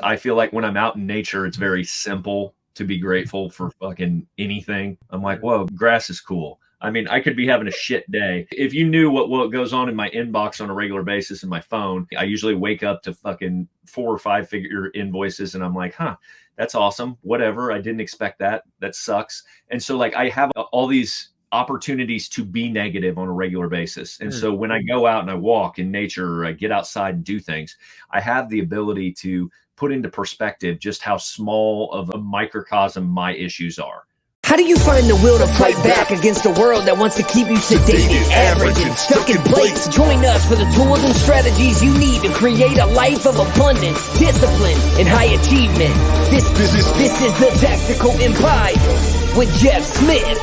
I feel like when I'm out in nature, it's very simple to be grateful for fucking anything. I'm like, whoa, grass is cool. I mean, I could be having a shit day. If you knew what goes on in my inbox on a regular basis in my phone, I usually wake up to fucking 4 or 5 figure invoices and I'm like, huh, that's awesome. Whatever. I didn't expect that. That sucks. And so like I have all these opportunities to be negative on a regular basis. And so when I go out and I walk in nature or I get outside and do things, I have the ability to put into perspective just how small of a microcosm my issues are. How do you find the will to fight back against a world that wants to keep you sedated, average, and stuck in place? Join us for the tools and strategies you need to create a life of abundance, discipline, and high achievement. This is the Tactical Empire with Jeff Smith.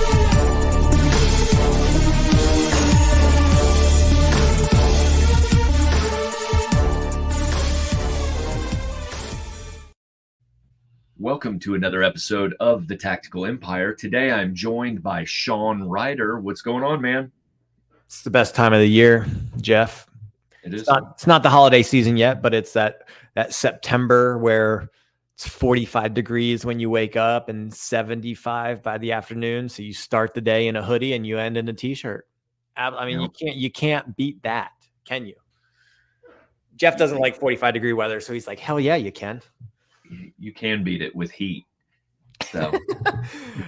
Welcome to another episode of the Tactical Empire. Today I'm joined by Shawn Ryder. What's going on, man? It's the best time of the year, Jeff. It is. It's not the holiday season yet, but it's that September where it's 45 degrees when you wake up and 75 by the afternoon. So you start the day in a hoodie and you end in a t-shirt. I mean, you can't beat that, can you? Jeff doesn't like 45-degree weather, so he's like, hell yeah, you can. You can beat it with heat. So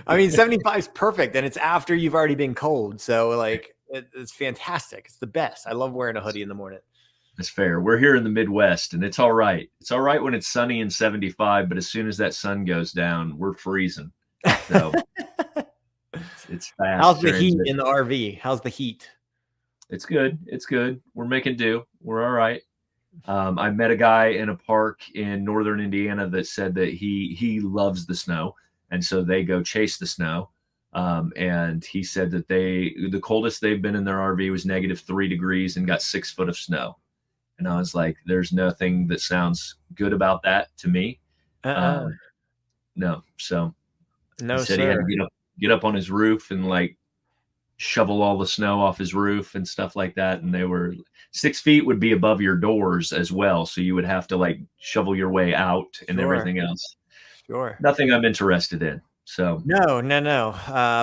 I mean, 75 is perfect, and it's after you've already been cold. So like it's fantastic. It's the best. I love wearing a hoodie in the morning. That's fair. We're here in the Midwest, and it's all right. It's all right when it's sunny and 75, but as soon as that sun goes down, we're freezing. So it's fast. How's the heat in the RV? How's the heat? It's good. It's good. We're making do. We're all right. I met a guy in a park in northern Indiana that said that he loves the snow, and so they go chase the snow. And he said that the coldest they've been in their RV was -3 degrees and got 6 foot of snow. And I was like, there's nothing that sounds good about that to me. No. So no, he said sir. he had to get up on his roof and like shovel all the snow off his roof and stuff like that. And they were 6 feet would be above your doors as well. So you would have to like shovel your way out and everything else. Sure. Nothing I'm interested in. So no.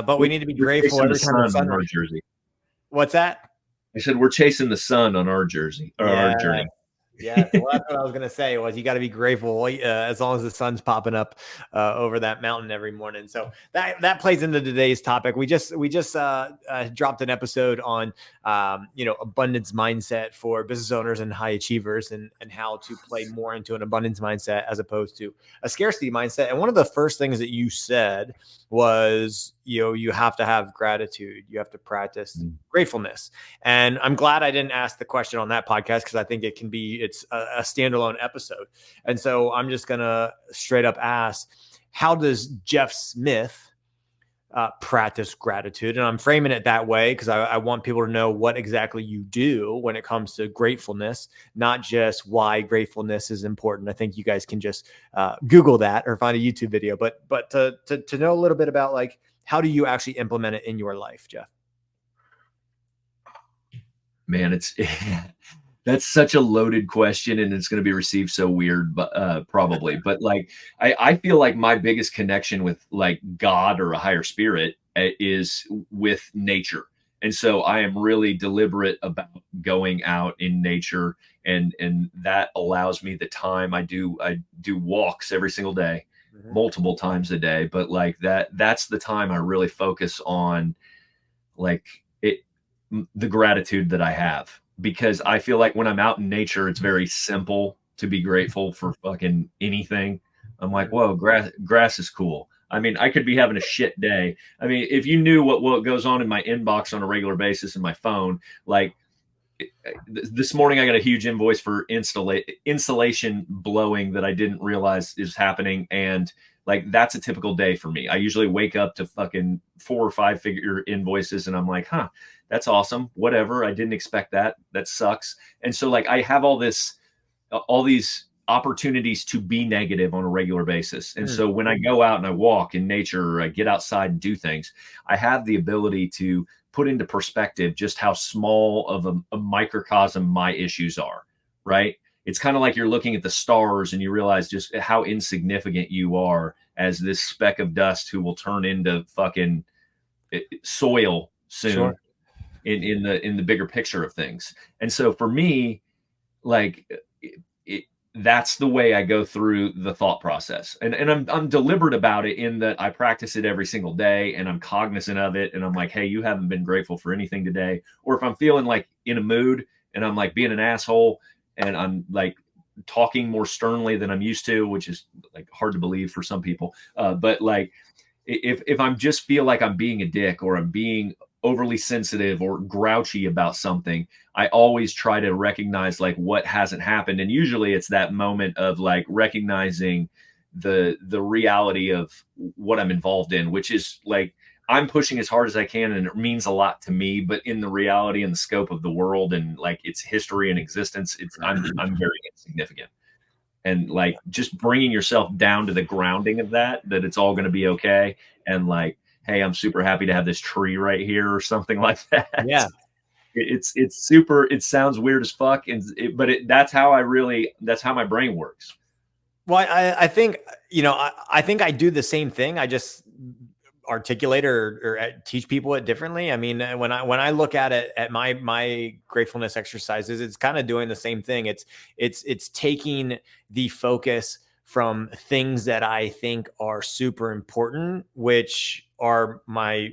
But we need to be grateful every time the sun on our jersey. What's that? I said, we're chasing the sun on our jersey or our journey. Yeah, well, that's what I was going to say was you got to be grateful as long as the sun's popping up over that mountain every morning. So that plays into today's topic. We just dropped an episode on abundance mindset for business owners and high achievers and how to play more into an abundance mindset as opposed to a scarcity mindset. And one of the first things that you said was, you have to have gratitude. You have to practice gratefulness. And I'm glad I didn't ask the question on that podcast because I think it's a standalone episode. And so I'm just going to straight up ask, how does Jeff Smith practice gratitude? And I'm framing it that way because I want people to know what exactly you do when it comes to gratefulness, not just why gratefulness is important. I think you guys can just Google that or find a YouTube video, but to know a little bit about like, how do you actually implement it in your life, Jeff? Man, that's such a loaded question and it's going to be received so weird, but probably, but like, I feel like my biggest connection with like God or a higher spirit is with nature. And so I am really deliberate about going out in nature and that allows me the time. I do walks every single day, multiple times a day, but like that's the time I really focus on like the gratitude that I have. Because I feel like when I'm out in nature, it's very simple to be grateful for fucking anything. I'm like, whoa, grass is cool. I mean, I could be having a shit day. I mean, if you knew what goes on in my inbox on a regular basis in my phone, like this morning, I got a huge invoice for insulation blowing that I didn't realize is happening. And like, that's a typical day for me. I usually wake up to fucking 4 or 5 figure invoices and I'm like, huh, that's awesome. Whatever. I didn't expect that. That sucks. And so like, I have all these opportunities to be negative on a regular basis. And so when I go out and I walk in nature or I get outside and do things, I have the ability to put into perspective just how small of a microcosm my issues are. Right. it's kind of like you're looking at the stars and you realize just how insignificant you are as this speck of dust who will turn into fucking soil soon Sure. in the bigger picture of things. And so for me, like it, that's the way I go through the thought process. And I'm deliberate about it in that I practice it every single day and I'm cognizant of it. And I'm like, hey, you haven't been grateful for anything today. Or if I'm feeling like in a mood and I'm like being an asshole and I'm like talking more sternly than I'm used to, which is like hard to believe for some people. But like if I'm just feel like I'm being a dick or I'm being overly sensitive or grouchy about something, I always try to recognize like what hasn't happened. And usually it's that moment of like recognizing the reality of what I'm involved in, which is like I'm pushing as hard as I can and it means a lot to me, but in the reality and the scope of the world and like its history and existence, I'm very insignificant. And like just bringing yourself down to the grounding of that it's all going to be okay. And like, hey, I'm super happy to have this tree right here or something like that. Yeah. It's super, it sounds weird as fuck. That's how that's how my brain works. Well, I think, I think I do the same thing. I just articulate or teach people it differently. I mean, when I look at it at my gratefulness exercises, it's kind of doing the same thing. It's taking the focus from things that I think are super important, which are my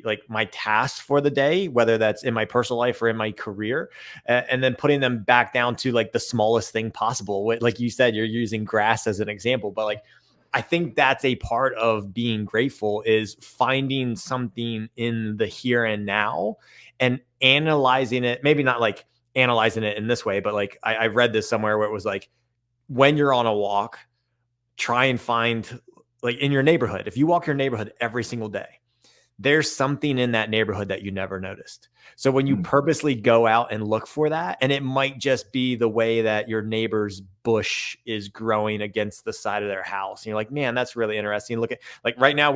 tasks for the day, whether that's in my personal life or in my career, and then putting them back down to like the smallest thing possible. Like you said, you're using grass as an example, but like I think that's a part of being grateful is finding something in the here and now and analyzing it. Maybe not like analyzing it in this way, but like I read this somewhere where it was like, when you're on a walk, try and find like in your neighborhood, if you walk your neighborhood every single day, there's something in that neighborhood that you never noticed. So when you purposely go out and look for that, and it might just be the way that your neighbor's bush is growing against the side of their house. And you're like, man, that's really interesting. Look at like right now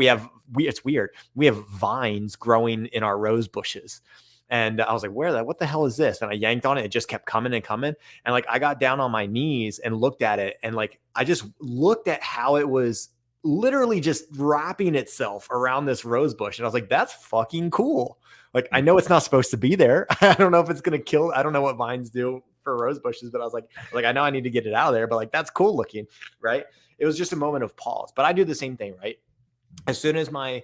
it's weird. We have vines growing in our rose bushes. And I was like, what the hell is this? And I yanked on it. It just kept coming and coming. And like, I got down on my knees and looked at it. And like, I just looked at how it was literally just wrapping itself around this rose bush. And I was like, that's fucking cool. Like, I know it's not supposed to be there. I don't know if it's going to kill. I don't know what vines do for rose bushes, but I was like, I know I need to get it out of there, but like, that's cool looking. Right. It was just a moment of pause, but I do the same thing. Right. As soon as my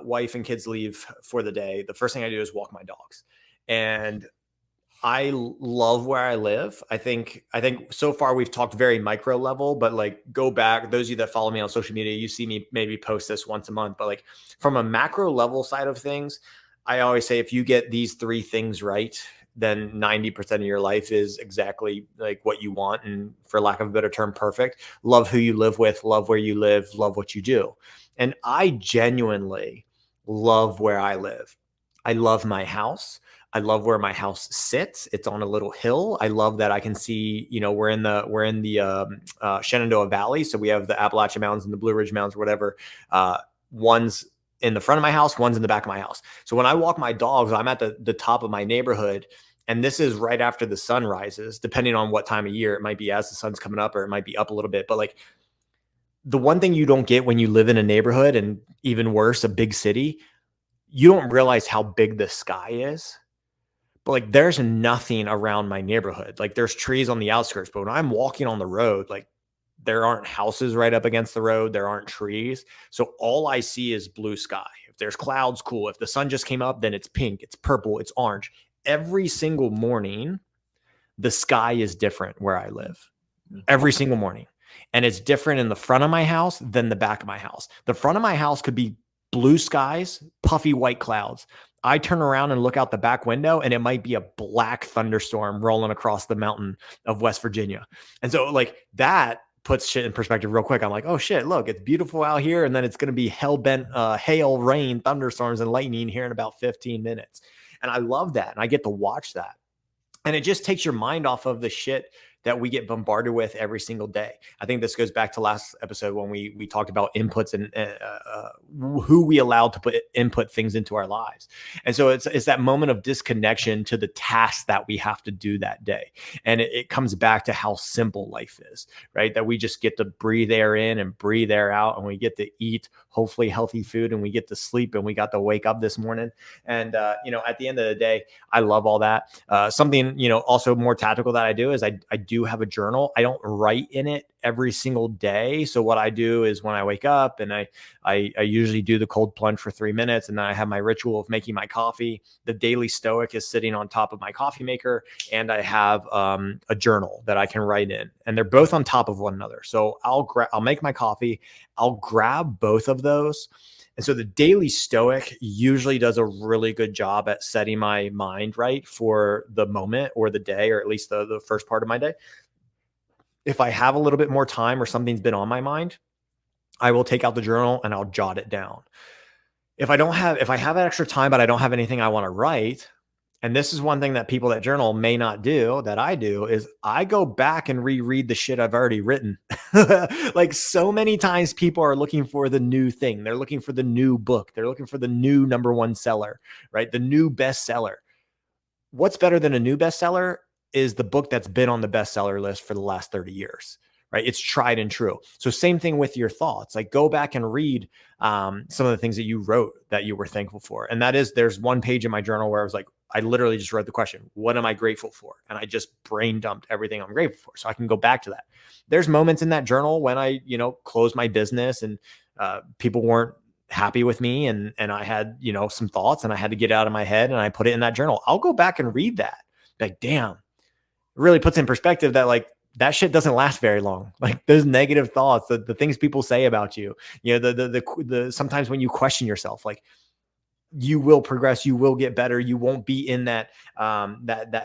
wife and kids leave for the day, the first thing I do is walk my dogs. And I love where I live. I think so far we've talked very micro level, but like go back, those of you that follow me on social media, you see me maybe post this once a month, but like from a macro level side of things, I always say if you get these three things right, then 90% of your life is exactly like what you want. And for lack of a better term, perfect. Love who you live with, love where you live, love what you do. And I genuinely love where I live. I love my house. I love where my house sits. It's on a little hill. I love that I can see, we're in the Shenandoah Valley. So we have the Appalachian Mountains and the Blue Ridge Mountains, or whatever. One's in the front of my house, one's in the back of my house. So when I walk my dogs, I'm at the top of my neighborhood. And this is right after the sun rises, depending on what time of year. It might be as the sun's coming up, or it might be up a little bit. But like the one thing you don't get when you live in a neighborhood, and even worse, a big city, you don't realize how big the sky is. But like there's nothing around my neighborhood. Like there's trees on the outskirts, but when I'm walking on the road, like there aren't houses right up against the road. There aren't trees. So all I see is blue sky. If there's clouds, cool. If the sun just came up, then it's pink, it's purple, it's orange. Every single morning, the sky is different where I live. Every single morning. And it's different in the front of my house than the back of my house. The front of my house could be blue skies, puffy white clouds. I turn around and look out the back window and it might be a black thunderstorm rolling across the mountain of West Virginia. And so like that puts shit in perspective real quick. I'm like, oh shit, look, it's beautiful out here. And then it's going to be hell-bent hail, rain, thunderstorms, and lightning here in about 15 minutes. And I love that. And I get to watch that. And it just takes your mind off of the shit that we get bombarded with every single day. I think this goes back to last episode when we talked about inputs and who we allow to input things into our lives. And so it's that moment of disconnection to the task that we have to do that day. And it comes back to how simple life is, right? That we just get to breathe air in and breathe air out, and we get to eat hopefully healthy food, and we get to sleep, and we got to wake up this morning. And, at the end of the day, I love all that. Something, also more tactical that I do is I do have a journal. I don't write in it every single day. So what I do is when I wake up, and I usually do the cold plunge for 3 minutes, and then I have my ritual of making my coffee. The daily Stoic is sitting on top of my coffee maker, and I have a journal that I can write in, and they're both on top of one another. So I'll make my coffee, I'll grab both of those. And so the daily Stoic usually does a really good job at setting my mind right for the moment or the day, or at least the first part of my day. If I have a little bit more time or something's been on my mind, I will take out the journal and I'll jot it down. If I have extra time, but I don't have anything I want to write, and this is one thing that people that journal may not do, that I do, is I go back and reread the shit I've already written. Like, so many times people are looking for the new thing. They're looking for the new book. They're looking for the new #1 seller, right? The new bestseller. What's better than a new bestseller is the book that's been on the bestseller list for the last 30 years. Right? It's tried and true. So same thing with your thoughts. Like, go back and read some of the things that you wrote that you were thankful for. And there's one page in my journal where I was like, I literally just wrote the question, what am I grateful for? And I just brain dumped everything I'm grateful for. So I can go back to that. There's moments in that journal when I, closed my business and people weren't happy with me. And I had, some thoughts, and I had to get out of my head, and I put it in that journal. I'll go back and read that. Like, damn, it really puts in perspective that, like, that shit doesn't last very long. Like, those negative thoughts, the things people say about you, the sometimes when you question yourself, like, you will progress, you will get better, you won't be in that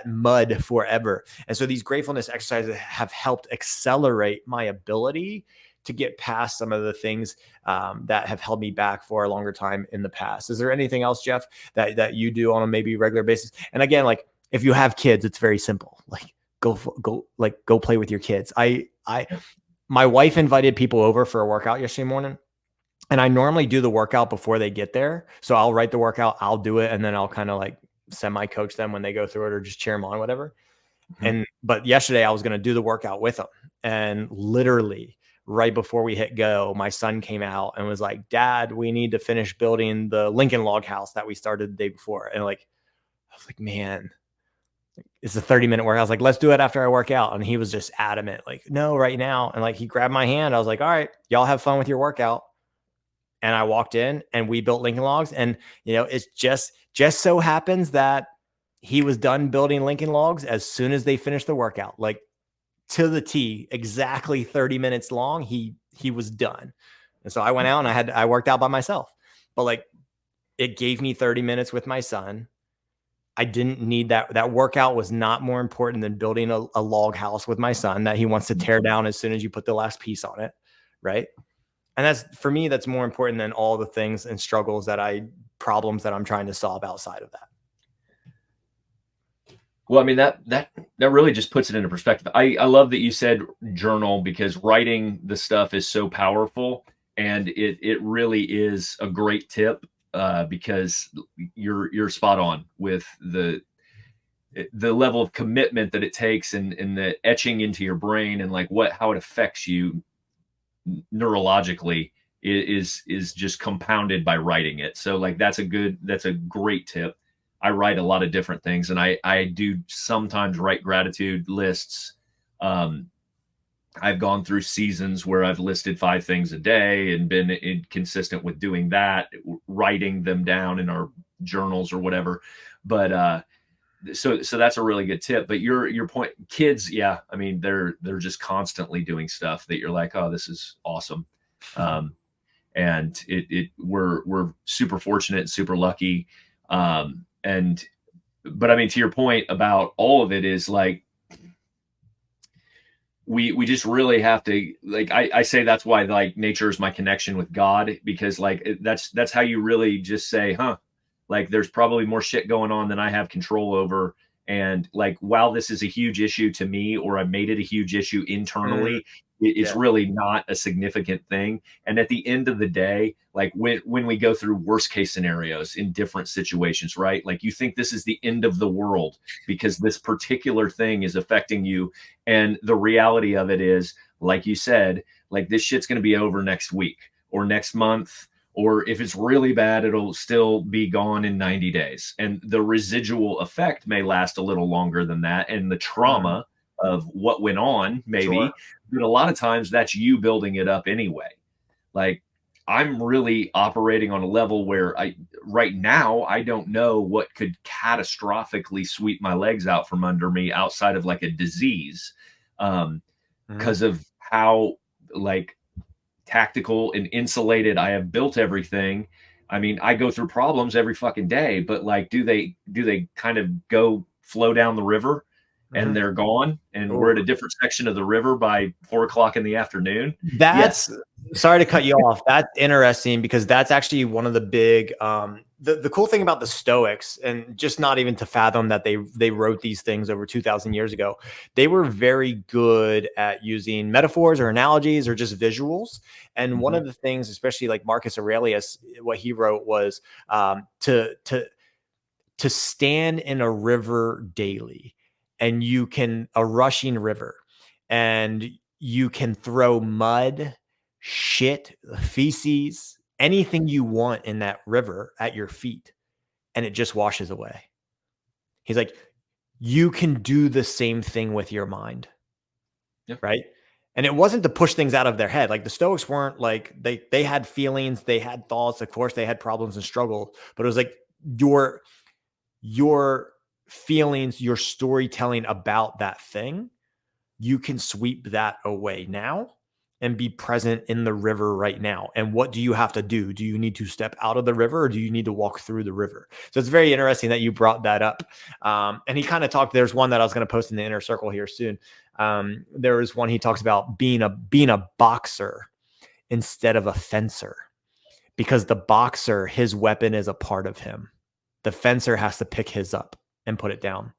mud forever. And so these gratefulness exercises have helped accelerate my ability to get past some of the things that have held me back for a longer time in the past. Is there anything else, Jeff, that you do on a maybe regular basis? And again, like, if you have kids, it's very simple. Like, go play with your kids. My wife invited people over for a workout yesterday morning, and I normally do the workout before they get there. So I'll write the workout, I'll do it, and then I'll kind of like semi-coach them when they go through it, or just cheer them on, whatever. Mm-hmm. But yesterday I was going to do the workout with them, and literally right before we hit go, my son came out and was like, Dad, we need to finish building the Lincoln log house that we started the day before. And I was like, man, it's a 30-minute workout. I was like, let's do it after I work out. And he was just adamant, like, no, right now. And like, he grabbed my hand. I was like, all right, y'all have fun with your workout. And I walked in and we built Lincoln logs. And, it's just so happens that he was done building Lincoln logs as soon as they finished the workout, like to the T, exactly 30 minutes long. He was done. And so I went out and I worked out by myself, but like, it gave me 30 minutes with my son. I didn't need that. That workout was not more important than building a log house with my son that he wants to tear down as soon as you put the last piece on it. Right. And that's, for me, that's more important than all the things and problems that I'm trying to solve outside of that. Well, I mean, that really just puts it into perspective. I love that you said journal, because writing the stuff is so powerful, and it really is a great tip. Because you're spot on with the level of commitment that it takes, and the etching into your brain, and like how it affects you neurologically is just compounded by writing it. So like, that's a great tip. I write a lot of different things, and I do sometimes write gratitude lists. I've gone through seasons where I've listed 5 things a day and been consistent with doing that, writing them down in our journals or whatever. But so that's a really good tip. But your point, kids, yeah, I mean, they're just constantly doing stuff that you're like, oh, this is awesome. And we're super fortunate and super lucky. But I mean, to your point about all of it is like, we just really have to, like, I say that's why, like, nature is my connection with God, because like, that's how you really just say, like, there's probably more shit going on than I have control over. And like, while this is a huge issue to me, or I made it a huge issue Mm, internally, it's yeah. really not a significant thing. And at the end of the day, like when we go through worst case scenarios in different situations, right? Like, you think this is the end of the world because this particular thing is affecting you. And the reality of it is, like you said, like, this shit's going to be over next week or next month, or if it's really bad, it'll still be gone in 90 days. And the residual effect may last a little longer than that. And the Mm, trauma of what went on, sure. maybe, but a lot of times that's you building it up anyway. Like, I'm really operating on a level where right now, I don't know what could catastrophically sweep my legs out from under me outside of like a disease. Mhm. Because of how, like, tactical and insulated I have built everything. I mean, I go through problems every fucking day, but like, do they kind of go flow down the river and Mhm. they're gone and we're Ooh. at a different section of the river by 4 o'clock in the afternoon? That's Yes. sorry to cut you off. That's interesting because that's actually one of the big the cool thing about the Stoics, and just not even to fathom that they wrote these things over 2000 years ago. They were very good at using metaphors or analogies or just visuals. And one Mhm. of the things, especially like Marcus Aurelius, what he wrote was to stand in a river daily, and you can a rushing river, and you can throw mud, shit, feces, anything you want in that river at your feet, and it just washes away. He's like, you can do the same thing with your mind, Yeah. right? And it wasn't to push things out of their head. Like the Stoics weren't like they had feelings, they had thoughts, of course they had problems and struggle, but it was like your your feelings, your storytelling about that thing, you can sweep that away now and be present in the river right now. And what do you have to do? Do you need to step out of the river, or do you need to walk through the river? So it's very interesting that you brought that up. And he kind of talked, there's one that I was going to post in the inner circle here soon. There was one he talks about being a boxer instead of a fencer, because the boxer, his weapon is a part of him. The fencer has to pick his up and put it down.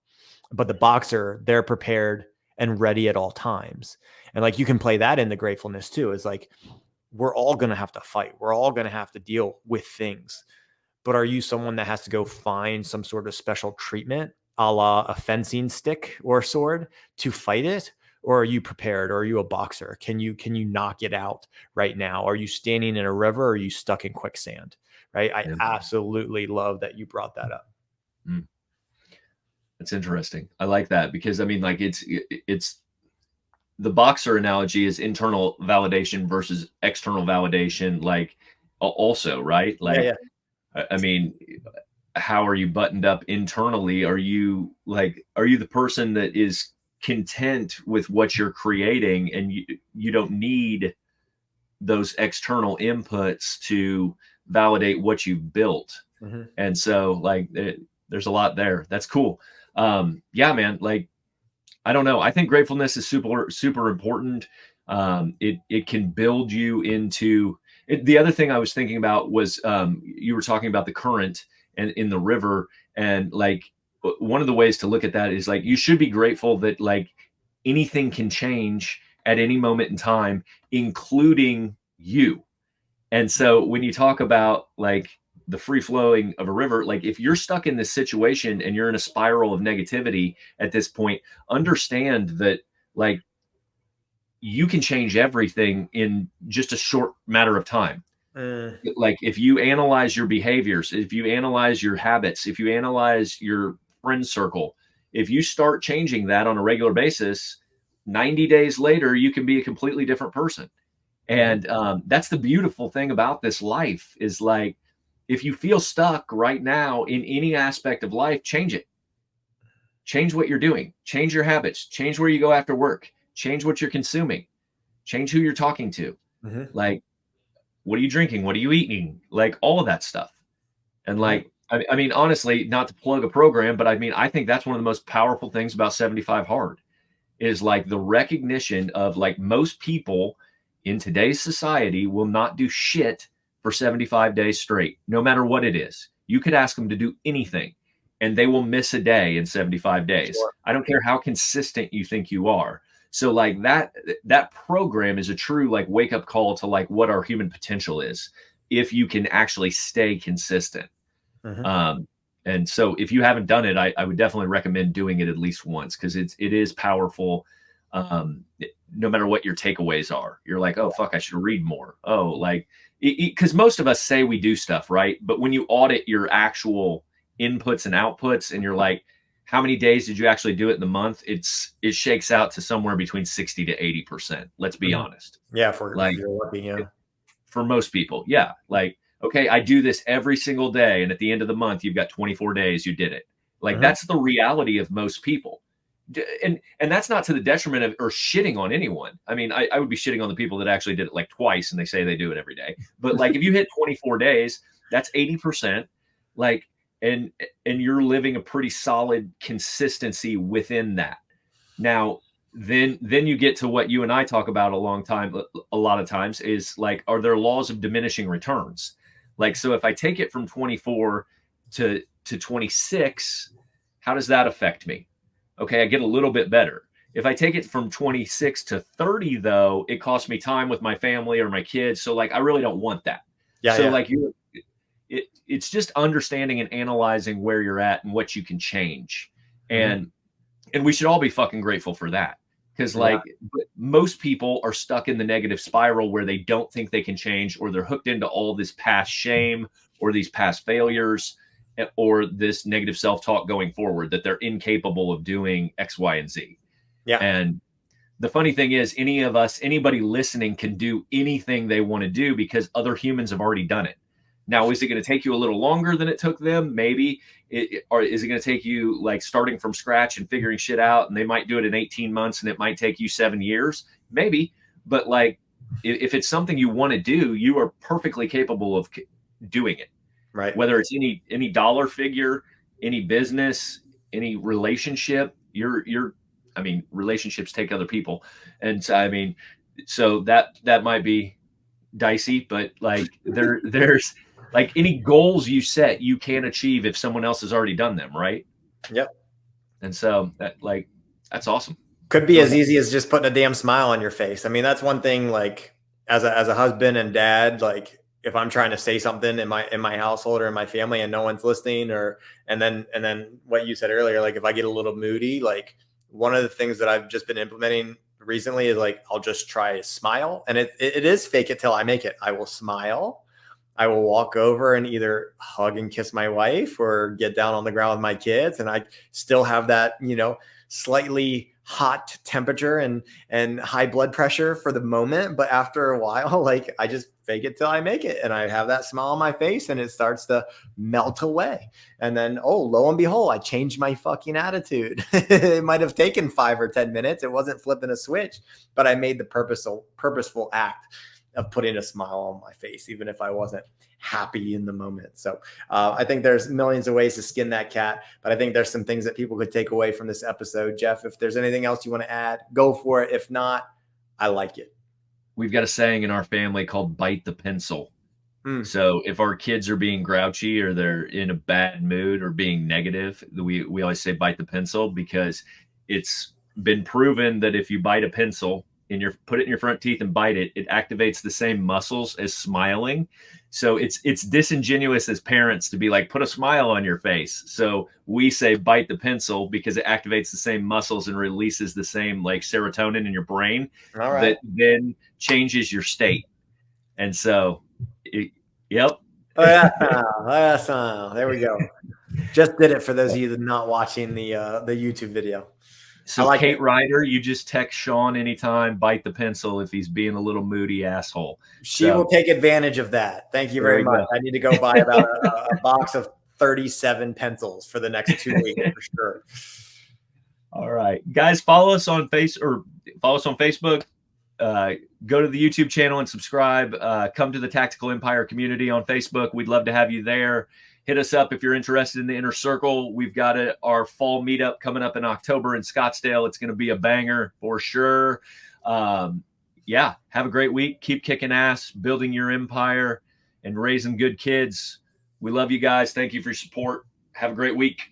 But the boxer, they're prepared and ready at all times. And like you can play that in the gratefulness too. Is like, we're all going to have to fight. We're all going to have to deal with things. But are you someone that has to go find some sort of special treatment, a la a fencing stick or a sword, to fight it? Or are you prepared? Or are you a boxer? Can you knock it out right now? Are you standing in a river? Or are you stuck in quicksand? Right. I Yeah. absolutely love that you brought that up. Mm. That's interesting. I like that because, I mean, like, it's the boxer analogy is internal validation versus external validation. Like, also, right? Yeah, Like, yeah. I mean, how are you buttoned up internally? Are you the person that is content with what you're creating, and you don't need those external inputs to validate what you've built? Mhm. And so, like, there's a lot there. That's cool. Yeah, man. Like, I don't know. I think gratefulness is super, super important. It can build you into it. The other thing I was thinking about was, you were talking about the current and in the river, and like, one of the ways to look at that is like, you should be grateful that, like, anything can change at any moment in time, including you. And so when you talk about like the free flowing of a river, like, if you're stuck in this situation and you're in a spiral of negativity at this point, understand that, like, you can change everything in just a short matter of time. Mm, Like, if you analyze your behaviors, if you analyze your habits, if you analyze your friend circle, if you start changing that on a regular basis, 90 days later, you can be a completely different person. mhm, And that's the beautiful thing about this life is, like, if you feel stuck right now in any aspect of life, change it. Change what you're doing. Change your habits. Change where you go after work. Change what you're consuming. Change who you're talking to. mhm, Like, what are you drinking? What are you eating? Like, all of that stuff. And mhm, like, I mean, honestly, not to plug a program, but I mean, I think that's one of the most powerful things about 75 Hard is like the recognition of, like, most people in today's society will not do shit for 75 days straight, no matter what it is. You could ask them to do anything, and they will miss a day in 75 days. Sure. I don't care how consistent you think you are. So like that program is a true like wake up call to like what our human potential is if you can actually stay consistent. Mhm. And so if you haven't done it, I would definitely recommend doing it at least once because it is powerful. No matter what your takeaways are, you're like, oh fuck, I should read more. Oh, like because most of us say we do stuff right, but when you audit your actual inputs and outputs, and you're like, how many days did you actually do it in the month? It shakes out to somewhere between 60 to 80%. Let's be Mhm. honest. Yeah, if Like you're lucky, yeah. for most people, yeah. Like, okay, I do this every single day, and at the end of the month, you've got 24 days, you did it. Like Mhm. that's the reality of most people. And that's not to the detriment of or shitting on anyone. I mean, I would be shitting on the people that actually did it like twice and they say they do it every day. But like if you hit 24 days, that's 80%. Like and and you're living a pretty solid consistency within that. Now, then you get to what you and I talk about a lot of times is like, are there laws of diminishing returns? Like, so if I take it from 24 to 26, how does that affect me? Okay, I get a little bit better. If I take it from 26 to 30, though, it costs me time with my family or my kids. So like I really don't want that. Yeah, So yeah. like it's just understanding and analyzing where you're at and what you can change. Mhm. And we should all be fucking grateful for that because Yeah. like most people are stuck in the negative spiral where they don't think they can change, or they're hooked into all this past shame or these past failures, or this negative self-talk going forward that they're incapable of doing X, Y, and Z. Yeah. And the funny thing is anybody listening can do anything they want to do because other humans have already done it. Now, is it going to take you a little longer than it took them? Maybe. Or is it going to take you like starting from scratch and figuring shit out? And they might do it in 18 months and it might take you 7 years. Maybe. But like, if it's something you want to do, you are perfectly capable of doing it. Right. Whether it's any dollar figure, any business, any relationship, I mean, relationships take other people. And so, I mean, so that might be dicey, but like there's like any goals you set, you can achieve if someone else has already done them, right? Yep. And so that's awesome. Could be Really as easy as just putting a damn smile on your face. I mean, that's one thing, like as a husband and dad, like if I'm trying to say something in my household or in my family and no one's listening, or and then what you said earlier, like if I get a little moody, like one of the things that I've just been implementing recently is like I'll just try to smile. And it is fake it till I make it. I will smile. I will walk over and either hug and kiss my wife or get down on the ground with my kids. And I still have that, slightly hot temperature and high blood pressure for the moment. But after a while, like I just fake it till I make it. And I have that smile on my face and it starts to melt away. And then, oh, lo and behold, I changed my fucking attitude. It might have taken 5 or 10 minutes. It wasn't flipping a switch, but I made the purposeful act of putting a smile on my face, even if I wasn't happy in the moment. So I think there's millions of ways to skin that cat, but I think there's some things that people could take away from this episode. Jeff, if there's anything else you want to add, go for it. If not, I like it. We've got a saying in our family called bite the pencil. Mm. So if our kids are being grouchy or they're in a bad mood or being negative, we always say bite the pencil, because it's been proven that if you bite a pencil and put it in your front teeth and bite it, it activates the same muscles as smiling. So it's disingenuous as parents to be like, put a smile on your face. So we say bite the pencil because it activates the same muscles and releases the same like serotonin in your brain All right. that then changes your state. And so, yep. Oh, yeah. There we go. Just did it for those of you that are not watching the YouTube video. So like Kate it. Ryder, you just text Shawn anytime, bite the pencil if he's being a little moody asshole. She will take advantage of that. Thank you very much. Go. I need to go buy about a box of 37 pencils for the next 2 weeks for sure. All right, guys, follow us on Facebook. Go to the YouTube channel and subscribe. Come to the Tactical Empire community on Facebook. We'd love to have you there. Hit us up if you're interested in the inner circle. We've got our fall meetup coming up in October in Scottsdale. It's going to be a banger for sure. Yeah, have a great week. Keep kicking ass, building your empire, and raising good kids. We love you guys. Thank you for your support. Have a great week.